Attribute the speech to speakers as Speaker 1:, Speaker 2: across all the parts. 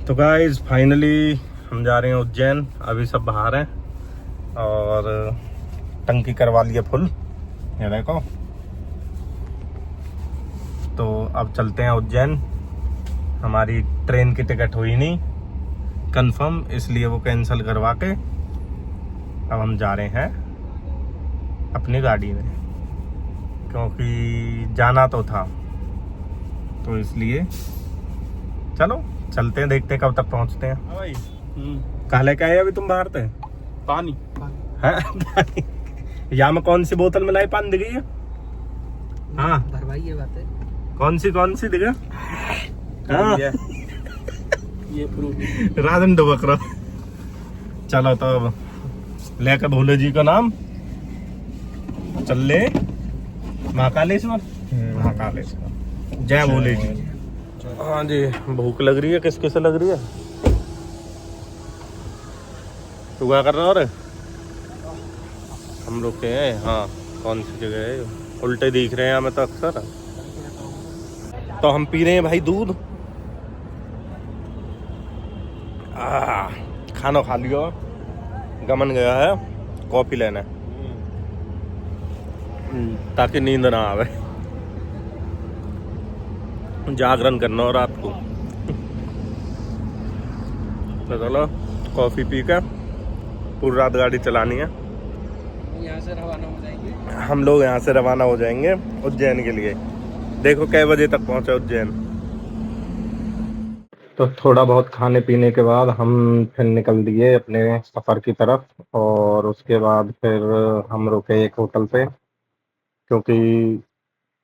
Speaker 1: तो guys finally हम जा रहे हैं उज्जैन। अभी सब बाहर हैं और टंकी करवा लिए फुल, ये देखो। तो अब चलते हैं उज्जैन। हमारी ट्रेन की टिकट हुई नहीं कंफर्म, इसलिए वो कैंसिल करवा के अब हम जा रहे हैं अपनी गाड़ी में, क्योंकि जाना तो था, तो इसलिए चलो चलते हैं, देखते हैं कब तक पहुंचते हैं। हाँ भाई, कहाँ लेके आए अभी तुम बाहर थे?
Speaker 2: पानी
Speaker 1: हैं? पानी? यहाँ में कौन सी बोतल मिलाई पानी दिख रही है? हाँ
Speaker 3: भरवाई ये बात है।
Speaker 1: कौन सी दिखा? हाँ
Speaker 2: ये फ्रूट
Speaker 1: राजन डुबक रहा। चलो तो अब लेकर भोले जी का नाम चल ले। महाकालेश्वर, महाकालेश्वर, जय भोले जी। हाँ जी, भूख लग रही है। किस किसे लग रही है? तू क्या कर रहा है? हम लोग के हैं। हाँ, कौन सी जगह है? उल्टे दिख रहे हैं हमें तो अक्सर। तो हम पी रहे हैं भाई दूध। खाना खा लिया, गमन गया है कॉफी लेने, ताकि नींद ना आवे, जागरण करना हो रात को। तो चलो कॉफी पी कर पूरी रात गाड़ी चलानी है।
Speaker 3: यहाँ से रवाना हो जाएंगे।
Speaker 1: हम लोग यहाँ से रवाना हो जाएंगे उज्जैन के लिए। देखो कै बजे तक पहुँचे उज्जैन। तो थोड़ा बहुत खाने पीने के बाद हम फिर निकल दिए अपने सफ़र की तरफ, और उसके बाद फिर हम रुके एक होटल पे, क्योंकि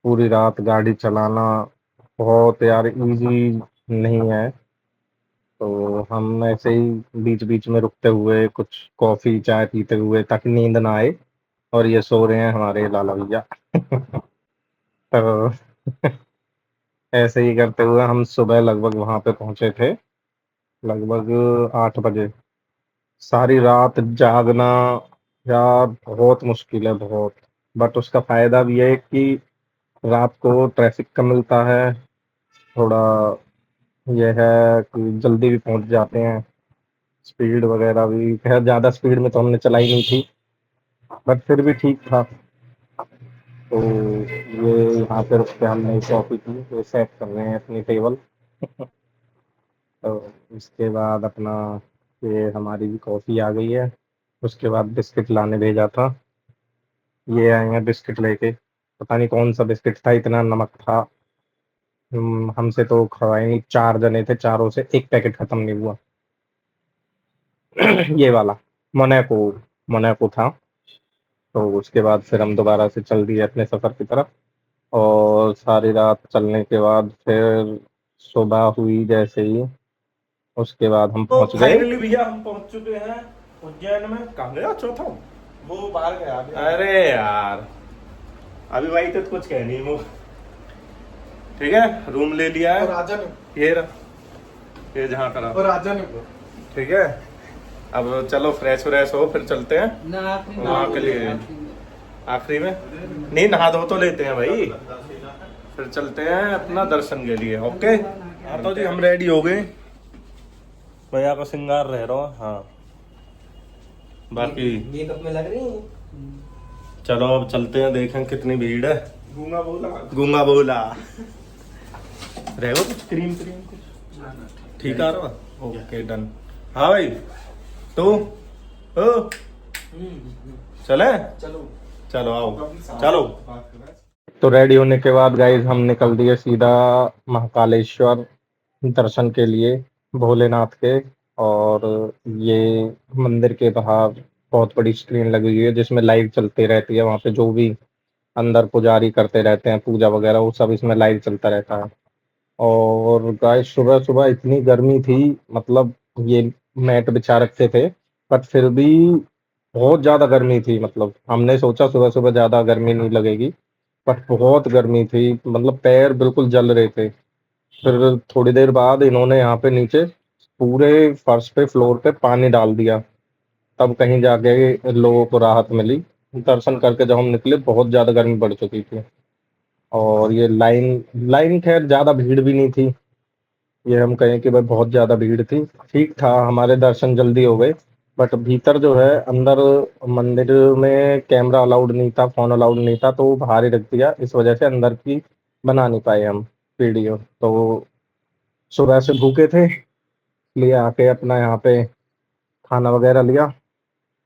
Speaker 1: पूरी रात गाड़ी चलाना बहुत यार इजी नहीं है। तो हम ऐसे ही बीच बीच में रुकते हुए कुछ कॉफ़ी चाय पीते हुए, ताकि नींद ना आए। और ये सो रहे हैं हमारे लाला भैया। तो ऐसे ही करते हुए हम सुबह लगभग वहाँ पे पहुँचे थे, लगभग 8 बजे। सारी रात जागना यार बहुत मुश्किल है, बहुत। बट उसका फ़ायदा भी है कि रात को ट्रैफिक कम मिलता है, थोड़ा ये है कि जल्दी भी पहुंच जाते हैं। स्पीड वगैरह भी खैर ज़्यादा स्पीड में तो हमने चलाई नहीं थी, बट फिर भी ठीक था। तो ये यहाँ पे रुक के हमने कॉफ़ी पी, ये सेट कर रहे हैं अपनी टेबल। तो इसके बाद अपना ये हमारी भी कॉफ़ी आ गई है। उसके बाद बिस्किट लाने भेजा था, ये आए हैं बिस्किट लेके। पता नहीं कौन सा बिस्किट था, इतना नमक था। हमसे तो खवाए नहीं, 4 जने थे, चारों से एक पैकेट खत्म नहीं हुआ। ये वाला मोनाको, मोनाको था। तो उसके बाद फिर हम दोबारा से चल दिए अपने सफ़र की तरफ, और सारी रात चलने के बाद फिर सुबह हुई जैसे ही, उसके बाद हम पहुंच गए। फाइनली भैया हम पहुंच चुके हैं उज्जैन में। कहाँ गया चौथा?
Speaker 2: वो बाहर गया
Speaker 1: अरे यार अभी भाई तो कुछ कह नहीं वो। ठीक है, रूम ले लिया है।
Speaker 2: राजा ने
Speaker 1: ये रहा, ये जहाँ करा।
Speaker 2: और राजा ने
Speaker 1: ठीक है, अब चलो फ्रेश व्रेश हो, फिर चलते हैं
Speaker 3: ना आखिरी
Speaker 1: वहाँ के लिए। आखिरी में नहीं, नहा धो तो लेते हैं भाई, फिर चलते हैं अपना दर्शन के लिए। ओके, हाँ तो जी हम रेडी हो गए। भैया का श्रृंगार रह रहा है। हाँ, बाकी
Speaker 3: मेकअप में लग रही है।
Speaker 1: चलो अब चलते हैं, देखें कितनी भीड़ है।
Speaker 2: गूंगा बोला
Speaker 1: गूंगा बोला रहेगा कुछ क्रीम क्रीम कुछ ठीक आ रहा। Okay done. हाँ भाई, तो ओ चले,
Speaker 3: चलो
Speaker 1: चलो आओ चलो। तो रेडी होने के बाद गाइज हम निकल दिए सीधा महाकालेश्वर दर्शन के लिए, भोलेनाथ के। और ये मंदिर के बाहर बहुत बड़ी स्क्रीन लगी हुई है, जिसमें लाइव चलती रहती है। वहाँ पे जो भी अंदर पुजारी करते रहते हैं पूजा वगैरह, वो सब इसमें लाइव चलता रहता है। और गाइस सुबह सुबह इतनी गर्मी थी, मतलब ये मैट बिछा रखे थे, बट फिर भी बहुत ज़्यादा गर्मी थी। मतलब हमने सोचा सुबह सुबह ज़्यादा गर्मी नहीं लगेगी, बट बहुत गर्मी थी, मतलब पैर बिल्कुल जल रहे थे। फिर थोड़ी देर बाद इन्होंने यहाँ पे नीचे पूरे फर्श पे, फ्लोर पे पानी डाल दिया, तब कहीं जाके लोगों को राहत मिली। दर्शन करके जब हम निकले बहुत ज़्यादा गर्मी बढ़ चुकी थी। और ये लाइन लाइन खैर ज़्यादा भीड़ भी नहीं थी, ये हम कहें कि भाई बहुत ज़्यादा भीड़ थी। ठीक था, हमारे दर्शन जल्दी हो गए, बट भीतर जो है अंदर मंदिर में कैमरा अलाउड नहीं था, फ़ोन अलाउड नहीं था, तो वो बाहर ही रख दिया। इस वजह से अंदर की बना नहीं पाए हम वीडियो। तो सुबह से भूखे थे, इसलिए आके अपना यहाँ पे खाना वगैरह लिया।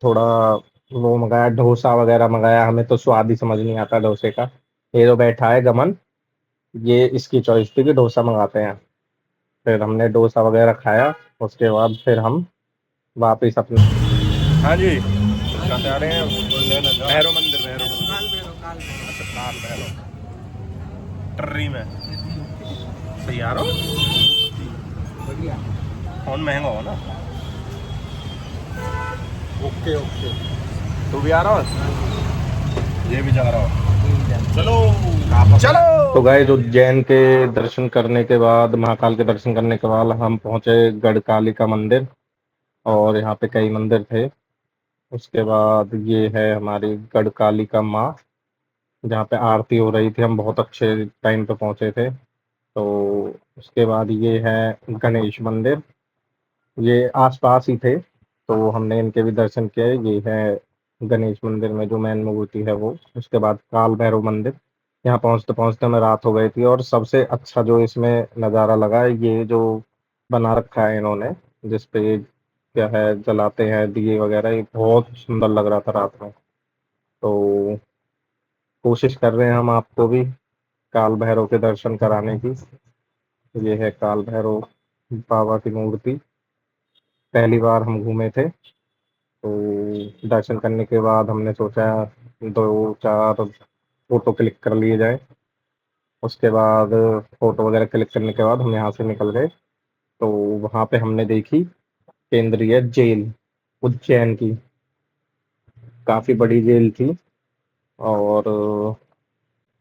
Speaker 1: थोड़ा वो मंगाया, डोसा वगैरह मंगाया। हमें तो स्वाद ही समझ नहीं आता डोसे का। ये जो बैठा है गमन, ये इसकी चॉइस थी कि डोसा मंगाते हैं। फिर हमने डोसा वगैरह खाया। उसके बाद फिर हम वापिस अपने। हाँ जी, कहाँ से आ रहे हैं? भैरव मंदिर, भैरव मंदिर।
Speaker 3: काल भैरव काल भैरव
Speaker 1: अच्छा, काल भैरव टर्री में। सही आ रहा हो?
Speaker 3: बढ़िया।
Speaker 1: फोन महंगा हो ना। ओके ओके, तू भी आ रहा हो? ये भी जा रहा हो? चलो चलो। तो गाइस, उज्जैन के दर्शन करने के बाद, महाकाल के दर्शन करने के बाद हम पहुंचे गढ़कालिका मंदिर। और यहाँ पे कई मंदिर थे। उसके बाद ये है हमारी गढ़कालिका माँ, जहाँ पे आरती हो रही थी। हम बहुत अच्छे टाइम पे पहुंचे थे। तो उसके बाद ये है गणेश मंदिर, ये आसपास ही थे, तो हमने इनके भी दर्शन किए। ये है गणेश मंदिर में जो मेन मूर्ति है वो। उसके बाद काल भैरव मंदिर। यहाँ पहुँचते पहुँचते हमें रात हो गई थी। और सबसे अच्छा जो इसमें नज़ारा लगा है, ये जो बना रखा है इन्होंने, जिस पे क्या है जलाते हैं दिए वगैरह, ये बहुत सुंदर लग रहा था रात में। तो कोशिश कर रहे हैं हम आपको भी काल भैरव के दर्शन कराने की। ये है काल भैरव बाबा की मूर्ति। पहली बार हम घूमे थे, तो दर्शन करने के बाद हमने सोचा दो चार फोटो क्लिक कर लिए जाए। उसके बाद फोटो वगैरह क्लिक करने के बाद हम यहाँ से निकल गए। तो वहाँ पे हमने देखी केंद्रीय जेल उज्जैन की। काफ़ी बड़ी जेल थी। और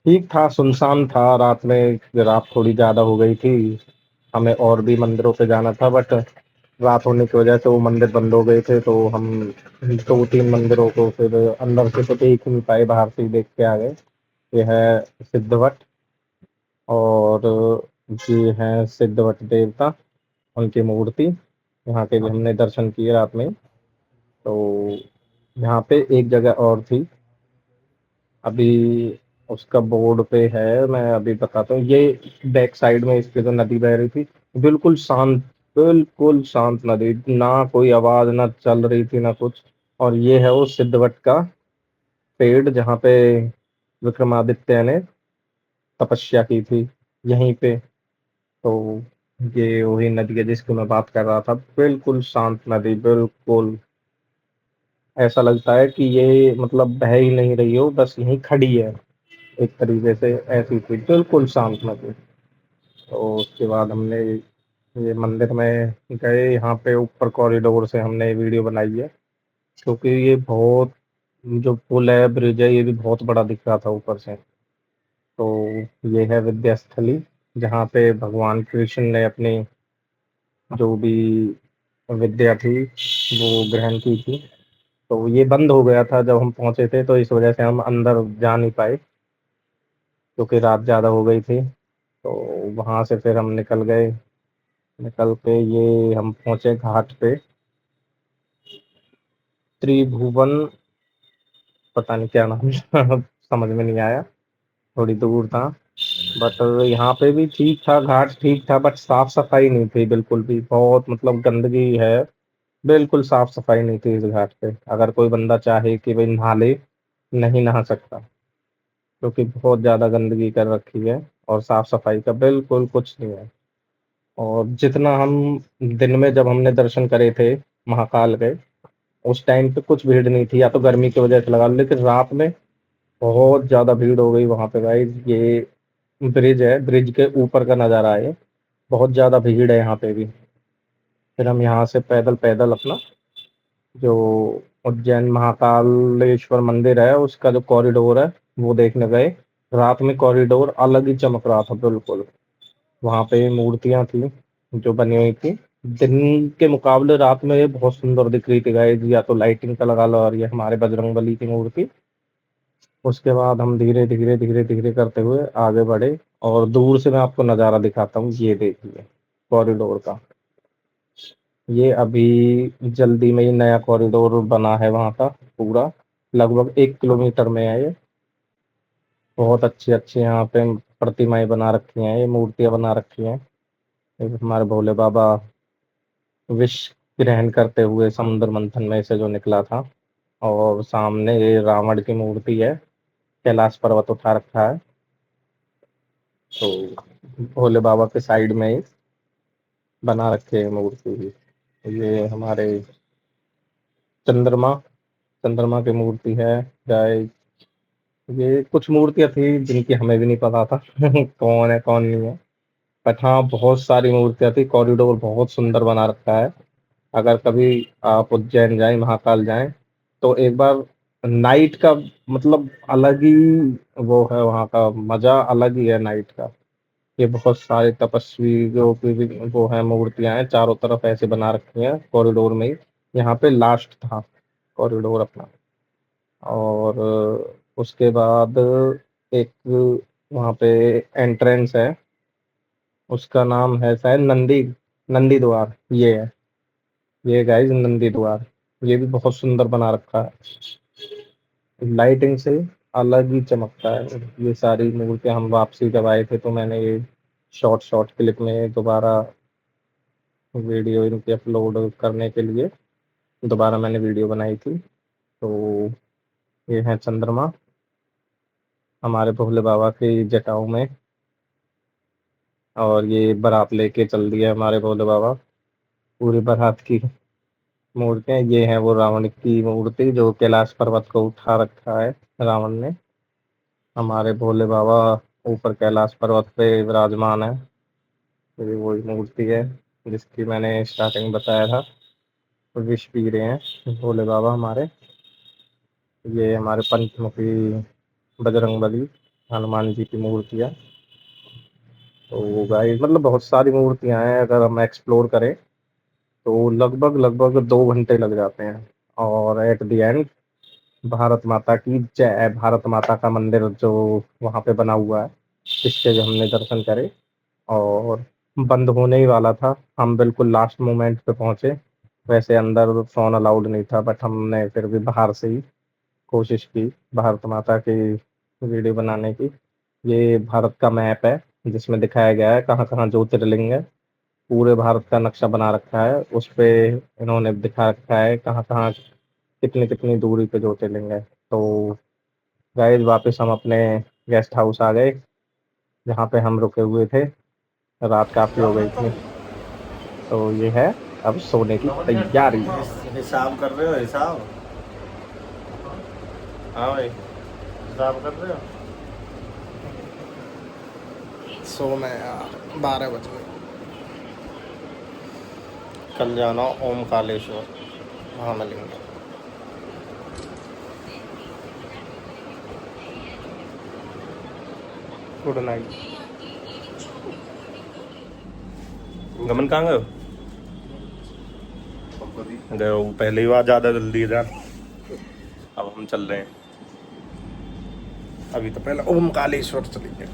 Speaker 1: ठीक था, सुनसान था। रात में, रात थोड़ी ज़्यादा हो गई थी, हमें और भी मंदिरों पे जाना था, बट रात होने की वजह से वो मंदिर बंद हो गए थे। तो हम 2-3 मंदिरों को फिर अंदर से तो देख ही नहीं पाए, बाहर से ही देख के आ गए। ये है सिद्धवट, और ये है सिद्धवट देवता, उनकी मूर्ति। यहाँ के भी हमने दर्शन किए रात में। तो यहाँ पे एक जगह और थी, अभी उसका बोर्ड पे है, मैं अभी बताता हूँ। ये बैक साइड में इसके जो नदी बह रही थी, बिल्कुल शांत, बिल्कुल शांत नदी, ना कोई आवाज, ना चल रही थी, ना कुछ। और ये है वो सिद्धवट का पेड़, जहाँ पे विक्रमादित्य ने तपस्या की थी, यहीं पे। तो ये वही नदी है जिसकी मैं बात कर रहा था, बिल्कुल शांत नदी, बिल्कुल ऐसा लगता है कि ये मतलब बह ही नहीं रही हो, बस यहीं खड़ी है। एक तरीके से ऐसी थी, बिल्कुल शांत नदी। तो उसके बाद हमने ये मंदिर में गए। यहाँ पे ऊपर कॉरिडोर से हमने वीडियो बनाई है, क्योंकि ये बहुत, जो पुल है, ब्रिज है, ये भी बहुत बड़ा दिख रहा था ऊपर से। तो ये है विद्यास्थली, जहाँ पे भगवान कृष्ण ने अपनी जो भी विद्या थी वो ग्रहण की थी। तो ये बंद हो गया था जब हम पहुंचे थे, तो इस वजह से हम अंदर जा नहीं पाए, क्योंकि रात ज़्यादा हो गई थी। तो वहाँ से फिर हम निकल गए। निकल के ये हम पहुँचे घाट पे, त्रिभुवन, पता नहीं क्या नाम था, समझ में नहीं आया, थोड़ी दूर था। बट यहाँ पे भी ठीक था, घाट ठीक था, बट साफ सफाई नहीं थी बिल्कुल भी, बहुत मतलब गंदगी है। बिल्कुल साफ सफाई नहीं थी इस घाट पे। अगर कोई बंदा चाहे कि भाई नहा ले, नहीं नहा सकता, क्योंकि बहुत ज़्यादा गंदगी कर रखी है। और साफ सफाई का बिल्कुल कुछ नहीं है। और जितना हम दिन में जब हमने दर्शन करे थे महाकाल गए, उस टाइम पे कुछ भीड़ नहीं थी, या तो गर्मी की वजह से लगा लो, लेकिन रात में बहुत ज़्यादा भीड़ हो गई वहाँ पे भाई। ये ब्रिज है, ब्रिज के ऊपर का नज़ारा है, बहुत ज़्यादा भीड़ है यहाँ पे भी। फिर हम यहाँ से पैदल पैदल अपना जो उज्जैन महाकालेश्वर मंदिर है उसका जो कॉरिडोर है वो देखने गए। रात में कॉरिडोर अलग ही चमक रहा था बिल्कुल। वहाँ पे मूर्तियाँ थी जो बनी हुई थी, दिन के मुकाबले रात में ये बहुत सुंदर दिख रही थी गाइस। या तो लाइटिंग का लगा लो, और ये हमारे बजरंगबली की मूर्ति। उसके बाद हम धीरे धीरे धीरे धीरे करते हुए आगे बढ़े, और दूर से मैं आपको नज़ारा दिखाता हूँ, ये देखिए। कॉरिडोर का। ये अभी जल्दी में ही नया कॉरिडोर बना है वहाँ का पूरा, लगभग 1 किलोमीटर में है ये। बहुत अच्छी-अच्छी यहाँ पे प्रतिमाएँ बना रखी हैं, ये मूर्तियाँ बना रखी हैं। एक हमारे भोले बाबा विष ग्रहण करते हुए समुद्र मंथन में से जो निकला था, और सामने ये रावण की मूर्ति है, कैलाश पर्वत उठा रखा है। तो भोले बाबा के साइड में ही बना रखी है मूर्ति भी। ये हमारे चंद्रमा चंद्रमा की मूर्ति है। गाय ये कुछ मूर्तियाँ थी जिनकी हमें भी नहीं पता था कौन है कौन नहीं है। बट हाँ, बहुत सारी मूर्तियाँ थी, कॉरिडोर बहुत सुंदर बना रखा है। अगर कभी आप उज्जैन जाएँ, महाकाल जाएँ, तो एक बार नाइट का मतलब अलग ही वो है, वहाँ का मज़ा अलग ही है नाइट का। ये बहुत सारे तपस्वी जो कि भी वो हैं मूर्तियाँ हैं, चारों तरफ ऐसे बना रखी हैं कॉरिडोर में ही। यहाँ पे लास्ट था कॉरिडोर अपना। और उसके बाद एक वहाँ पे एंट्रेंस है, उसका नाम है शायद नंदी द्वार। ये है, ये गाइस नंदी द्वार। ये भी बहुत सुंदर बना रखा है, लाइटिंग से अलग ही चमकता है। ये सारी मूर्तियाँ हम वापसी जब आए थे तो मैंने ये शॉर्ट शॉर्ट क्लिप में दोबारा वीडियो इनकी अपलोड करने के लिए दोबारा मैंने वीडियो बनाई थी। तो ये है चंद्रमा हमारे भोले बाबा की जटाओं में, और ये बारात लेके चल दिया हमारे भोले बाबा, पूरी बारात की मूर्तियाँ। ये है वो रावण की मूर्ति जो कैलाश पर्वत को उठा रखा है रावण ने। हमारे भोले बाबा ऊपर कैलाश पर्वत पे विराजमान है। ये वही मूर्ति है जिसकी मैंने स्टार्टिंग में बताया था, विष पी रहे हैं भोले बाबा हमारे। ये हमारे पंचमुखी बजरंगबली हनुमान जी की मूर्तियाँ। तो गाइस मतलब बहुत सारी मूर्तियाँ हैं, अगर हम एक्सप्लोर करें तो लगभग लगभग 2 घंटे लग जाते हैं। और एट द एंड भारत माता की जय, भारत माता का मंदिर जो वहाँ पे बना हुआ है, इसके भी हमने दर्शन करे। और बंद होने ही वाला था, हम बिल्कुल लास्ट मोमेंट पे पहुँचे। वैसे अंदर फ़ोन अलाउड नहीं था, बट हमने फिर भी बाहर से ही कोशिश की भारत माता की वीडियो बनाने की। ये भारत का मैप है जिसमें दिखाया गया है कहाँ-कहाँ ज्योतिर्लिंग है। पूरे भारत का नक्शा बना रखा है, उस पे इन्होंने दिखा रखा है कहाँ-कहाँ कितनी-कितनी दूरी पे ज्योतिर्लिंग है। तो गाइस वापस हम अपने गेस्ट हाउस आ गए, जहाँ पे हम रुके हुए थे। रात काफ़ी हो गई थी, तो ये है अब सोने की तैयारी।
Speaker 2: हिसाब कर रहे हो हिसाब? हाँ भाई, हिसाब कर रहे हो?
Speaker 1: सोना यार, 12 बज गए। कल जाना ओमकालेश्वर, वहाँ मिलेंगे। Good night.
Speaker 2: गमन कहाँ गए हो? गए हो पहली बार, ज़्यादा जल्दी इधर। अब हम चल रहे हैं,
Speaker 1: अभी तो पहले ओमकालेश्वर चलेंगे,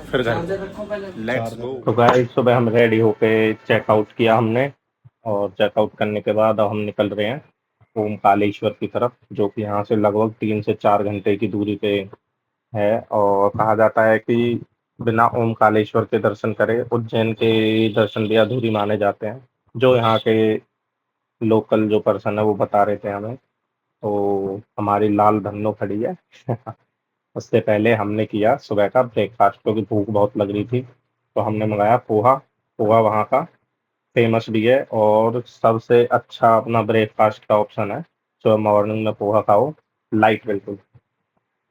Speaker 1: फिर घर।
Speaker 3: चार्जर रखो पहले।
Speaker 2: Let's go.
Speaker 1: तो गाइस सुबह हम रेडी होके चेकआउट किया हमने, और चेकआउट करने के बाद अब हम निकल रहे हैं ओमकालेश्वर की तरफ, जो कि यहाँ से लगभग 3 से 4 घंटे की दूरी पे है। और कहा जाता है कि बिना ओमकालेश्वर के दर्शन करे उज्जैन के दर्शन भी अधूरी माने जाते हैं। जो यहाँ के लोकल जो पर्सन है वो बता रहे थे हमें। तो हमारी लाल धन्नो खड़ी है उससे पहले हमने किया सुबह का ब्रेकफास्ट, क्योंकि भूख बहुत लग रही थी। तो हमने मंगाया पोहा। पोहा वहाँ का फेमस भी है और सबसे अच्छा अपना ब्रेकफास्ट का ऑप्शन है। सुबह मॉर्निंग में पोहा खाओ, लाइट बिल्कुल।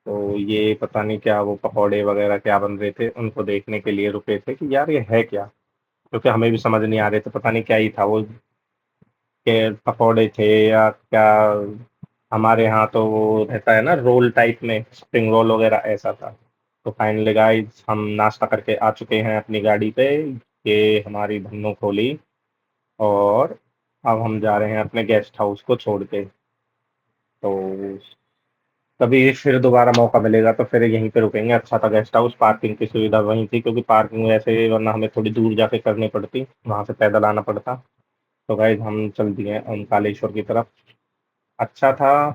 Speaker 1: तो ये पता नहीं क्या वो पकौड़े वगैरह क्या बन रहे थे, उनको देखने के लिए रुके थे कि यार ये है क्या, क्योंकि हमें भी समझ नहीं आ रहे थे, पता नहीं क्या ही था वो, के पकौड़े थे या क्या। हमारे यहाँ तो वो रहता है ना रोल टाइप में, स्प्रिंग रोल वगैरह ऐसा था। तो फाइनली गाइस हम नाश्ता करके आ चुके हैं अपनी गाड़ी पे। ये हमारी धन्नो खोली, और अब हम जा रहे हैं अपने गेस्ट हाउस को छोड़ के। तो कभी फिर दोबारा मौका मिलेगा तो फिर यहीं पे रुकेंगे। अच्छा था गेस्ट हाउस, पार्किंग की सुविधा वहीं थी, क्योंकि पार्किंग वैसे वरना हमें थोड़ी दूर जाके करनी पड़ती, वहां से पैदल आना पड़ता। तो गाइस हम चल दिए ओमकालेश्वर की तरफ। अच्छा था,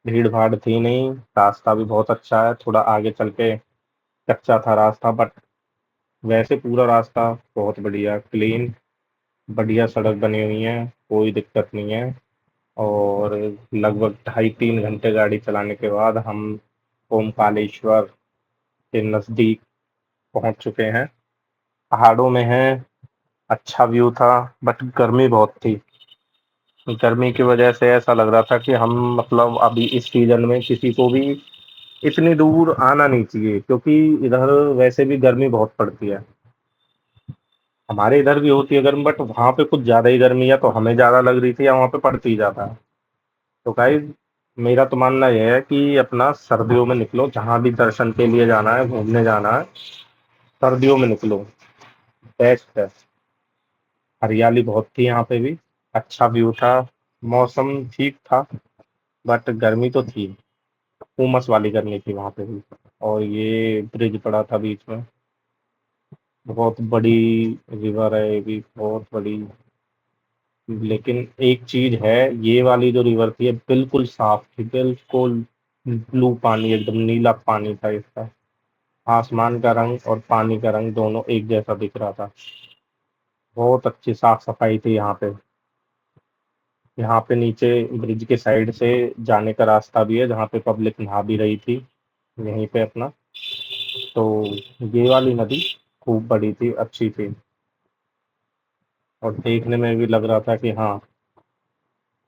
Speaker 1: भीड़ भाड़ थी नहीं, रास्ता भी बहुत अच्छा है, थोड़ा आगे चल के कच्चा था रास्ता, बट वैसे पूरा रास्ता बहुत बढ़िया, क्लीन, बढ़िया सड़क बनी हुई है, कोई दिक्कत नहीं है। और लगभग 2.5-3 घंटे गाड़ी चलाने के बाद हम ओमकालेश्वर के नज़दीक पहुंच चुके हैं। पहाड़ों में हैं, अच्छा व्यू था, बट गर्मी बहुत थी। गर्मी की वजह से ऐसा लग रहा था कि हम मतलब अभी इस सीजन में किसी को भी इतनी दूर आना नहीं चाहिए, क्योंकि इधर वैसे भी गर्मी बहुत पड़ती है। हमारे इधर भी होती है गर्मी, बट वहां पे कुछ ज्यादा ही गर्मी है, तो हमें ज्यादा लग रही थी, या वहां पे पड़ती ही ज्यादा है। तो गाइस मेरा तो मानना यह है कि अपना सर्दियों में निकलो, जहां भी दर्शन के लिए जाना है, घूमने जाना है, सर्दियों में निकलो, बेस्ट है। हरियाली बहुत थी यहाँ पे भी, अच्छा व्यू था, मौसम ठीक था, बट गर्मी तो थी, उमस वाली गर्मी थी वहां पे भी। और ये ब्रिज पड़ा था बीच में, बहुत बड़ी रिवर है ये भी, बहुत बड़ी। लेकिन एक चीज है, ये वाली जो रिवर थी ये बिल्कुल साफ थी, बिल्कुल ब्लू पानी, एकदम नीला पानी था इसका। आसमान का रंग और पानी का रंग दोनों एक जैसा दिख रहा था। बहुत अच्छी साफ सफाई थी यहाँ पे। यहाँ पे नीचे ब्रिज के साइड से जाने का रास्ता भी है, जहाँ पे पब्लिक नहा भी रही थी, यहीं पे अपना। तो ये वाली नदी खूब बड़ी थी, अच्छी थी, और देखने में भी लग रहा था कि हाँ,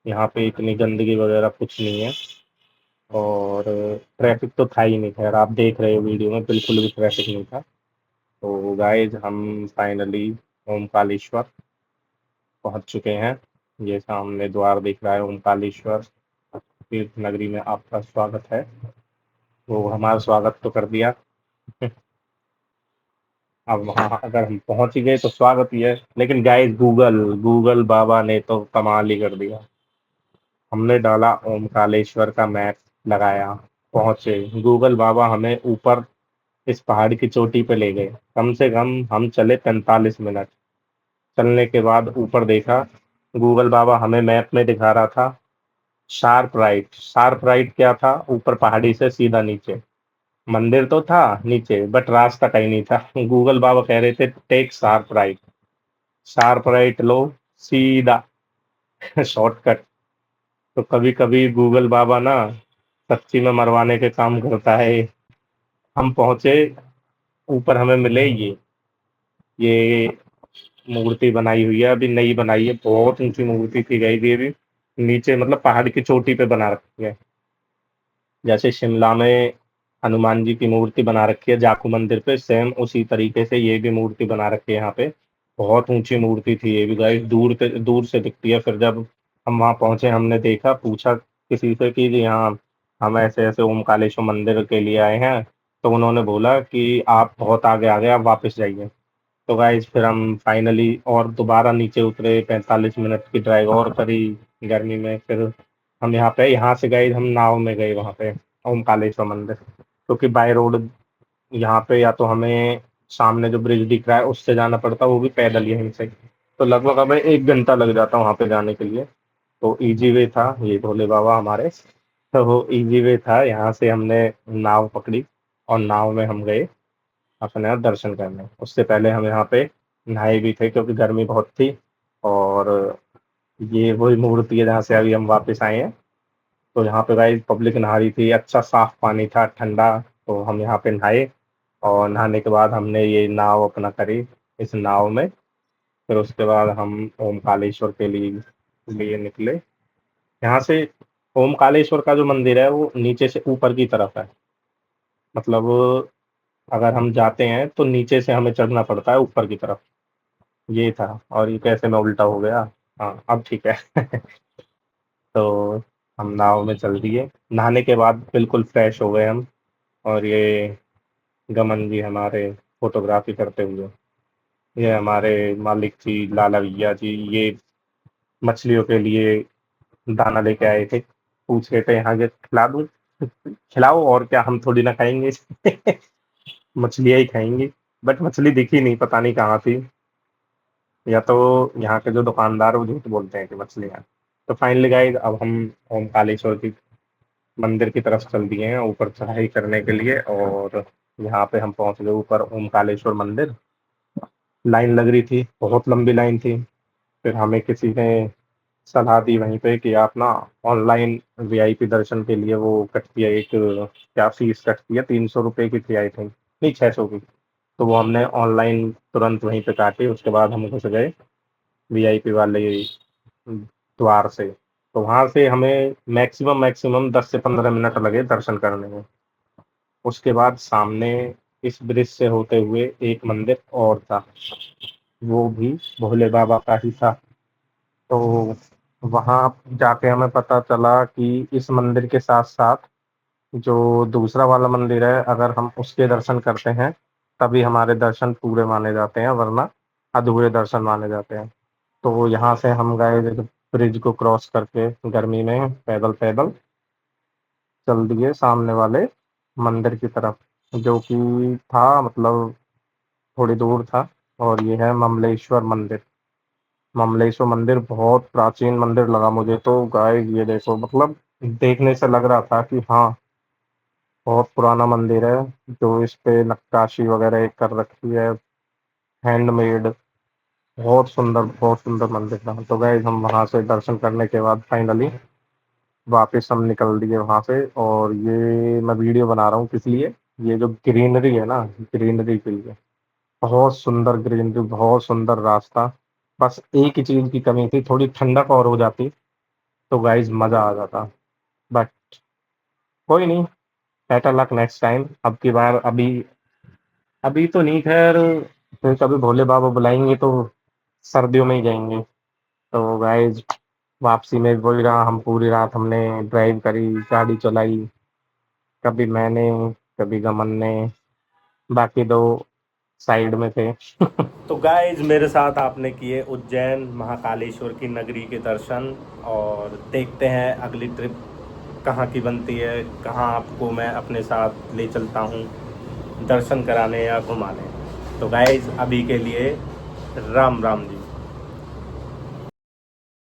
Speaker 1: यहाँ पे इतनी गंदगी वगैरह कुछ नहीं है। और ट्रैफिक तो था ही नहीं, खैर आप देख रहे हो वीडियो में बिल्कुल भी ट्रैफिक नहीं था। तो गाइज हम फाइनली ओमकालेश्वर पहुंच चुके हैं। ये सामने द्वार दिख रहा है, ओमकालेश्वर तीर्थ नगरी में आपका स्वागत है। तो हमारा स्वागत तो कर दिया। अब वहाँ अगर हम पहुंच ही गए तो स्वागत ही है, लेकिन गाइस गूगल गूगल बाबा ने तो कमाल ही कर दिया। हमने डाला ओमकालेश्वर का मैप, लगाया, पहुंचे, गूगल बाबा हमें ऊपर इस पहाड़ की चोटी पे ले गए। कम से कम हम चले 45 मिनट। चलने के बाद ऊपर देखा, गूगल बाबा हमें मैप में दिखा रहा था शार्प राइट। शार्प राइट क्या था? ऊपर पहाड़ी से सीधा नीचे, मंदिर तो था नीचे, बट रास्ता कहीं नहीं था। गूगल बाबा कह रहे थे take sharp right. Sharp right लो, सीधा, शॉर्टकट। तो कभी कभी गूगल बाबा ना सच्ची में मरवाने के काम करता है। हम पहुंचे, ऊपर हमें मिले ये मूर्ति बनाई हुई है, अभी नई बनाई है, बहुत ऊंची मूर्ति थी गई थी अभी। नीचे मतलब पहाड़ की चोटी पे बना रखी है, जैसे शिमला में हनुमान जी की मूर्ति बना रखी है जाकू मंदिर पे, सेम उसी तरीके से ये भी मूर्ति बना रखी है यहाँ पे। बहुत ऊंची मूर्ति थी ये भी गाइस, दूर से दिखती है। फिर जब हम वहाँ पहुंचे, हमने देखा, पूछा किसी से कि जी यहाँ हम ऐसे ऐसे ओमकालेश्वर मंदिर के लिए आए हैं, तो उन्होंने बोला कि आप बहुत आगे आ गए, आप वापस जाइए। तो गाइस फिर हम फाइनली और दोबारा नीचे उतरे, 45 मिनट की ड्राइव और करी गर्मी में। फिर हम यहाँ से गए, हम नाव में गए वहाँ पे ओमकालेश्वर मंदिर, क्योंकि बाय रोड यहाँ पे या तो हमें सामने जो ब्रिज दिख रहा है उससे जाना पड़ता, वो भी पैदल यहीं से, तो लगभग हमें 1 घंटा लग जाता वहाँ पे जाने के लिए। तो इजी वे था ये, भोले बाबा हमारे, तो वो इजी वे था। यहाँ से हमने नाव पकड़ी और नाव में हम गए अपने यहाँ दर्शन करने। उससे पहले हम यहाँ पे नहाए भी थे, क्योंकि गर्मी बहुत थी। और ये वही मूर्ति है जहाँ से अभी हम वापस आए हैं। तो यहाँ पे भाई पब्लिक नहा रही थी, अच्छा साफ पानी था, ठंडा। तो हम यहाँ पे नहाए, और नहाने के बाद हमने ये नाव अपना करी, इस नाव में फिर उसके बाद हम ओमकालेश्वर के लिए निकले। यहाँ से ओमकालेश्वर का जो मंदिर है वो नीचे से ऊपर की तरफ है, मतलब अगर हम जाते हैं तो नीचे से हमें चढ़ना पड़ता है ऊपर की तरफ। ये था। और ये कैसे मैं उल्टा हो गया? हाँ अब ठीक है। तो हम नाव में चल दिए, नहाने के बाद बिल्कुल फ्रेश हो गए हम। और ये गमन जी हमारे फोटोग्राफी करते हुए, ये हमारे मालिक जी लाला भैया जी, ये मछलियों के लिए दाना लेके आए थे, पूछ रहे थे यहाँ के खिला दूं, खिलाओ और क्या, हम थोड़ी ना खाएँगे। मछलियाँ ही खाएँगे, बट मछली दिखी नहीं, पता नहीं कहाँ थी। या तो यहाँ के जो दुकानदार वो झूठ बोलते हैं कि मछलियाँ। तो फाइनली गाइस अब हम ओमकालेश्वर की मंदिर की तरफ चल दिए हैं ऊपर चढ़ाई करने के लिए, और यहाँ पे हम पहुँच गए ऊपर ओमकालेश्वर मंदिर। लाइन लग रही थी, बहुत लंबी लाइन थी। फिर हमें किसी ने सलाह दी वहीं पे कि आप ना ऑनलाइन वीआईपी दर्शन के लिए वो कटती है एक, क्या फीस कटती है, 300 रुपए की थी आई थिंक, नहीं 600 की। तो वो हमने ऑनलाइन तुरंत वहीं पे काटी, उसके बाद हम घुस गए वीआईपी वाले द्वार से। तो वहां से हमें मैक्सिमम मैक्सिमम 10 से 15 मिनट लगे दर्शन करने में। उसके बाद सामने इस ब्रिज से होते हुए एक मंदिर और था, वो भी भोले बाबा का ही था। तो वहां जाके हमें पता चला कि इस मंदिर के साथ साथ जो दूसरा वाला मंदिर है, अगर हम उसके दर्शन करते हैं तभी हमारे दर्शन पूरे माने जाते हैं, वरना अधूरे दर्शन माने जाते हैं। तो यहाँ से हम गए ब्रिज को क्रॉस करके गर्मी में पैदल पैदल चल दिए सामने वाले मंदिर की तरफ, जो कि था मतलब थोड़ी दूर था। और ये है ममलेश्वर मंदिर। ममलेश्वर मंदिर बहुत प्राचीन मंदिर लगा मुझे तो गाइस, ये देखो मतलब देखने से लग रहा था कि हाँ बहुत पुराना मंदिर है। जो इस पे नक्काशी वगैरह कर रखी है, हैंडमेड, बहुत सुंदर मंदिर था। तो गाइस हम वहां से दर्शन करने के बाद फाइनली वापस हम निकल दिए वहां से। और ये मैं वीडियो बना रहा हूँ किस लिए, ये जो ग्रीनरी है ना, ग्रीनरी के लिए। बहुत सुंदर ग्रीनरी, बहुत सुंदर रास्ता। बस एक ही चीज की कमी थी, थोड़ी ठंडक और हो जाती तो गाइस मजा आ जाता। बट कोई नहीं, बेटर लक नेक्स्ट टाइम। अब की बार अभी अभी तो नहीं, खैर फिर कभी भोले बाबा बुलाएंगे तो सर्दियों में ही जाएंगे। तो गाइस वापसी में वही रहा, हम पूरी रात हमने ड्राइव करी, गाड़ी चलाई। कभी मैंने, कभी गमन ने, बाकी दो साइड में थे।
Speaker 2: तो गाइज मेरे साथ आपने किए उज्जैन महाकालेश्वर की नगरी के दर्शन, और देखते हैं अगली ट्रिप कहाँ की बनती है, कहाँ आपको मैं अपने साथ ले चलता हूँ दर्शन कराने या घुमाने। तो गाइज अभी के लिए राम राम जी।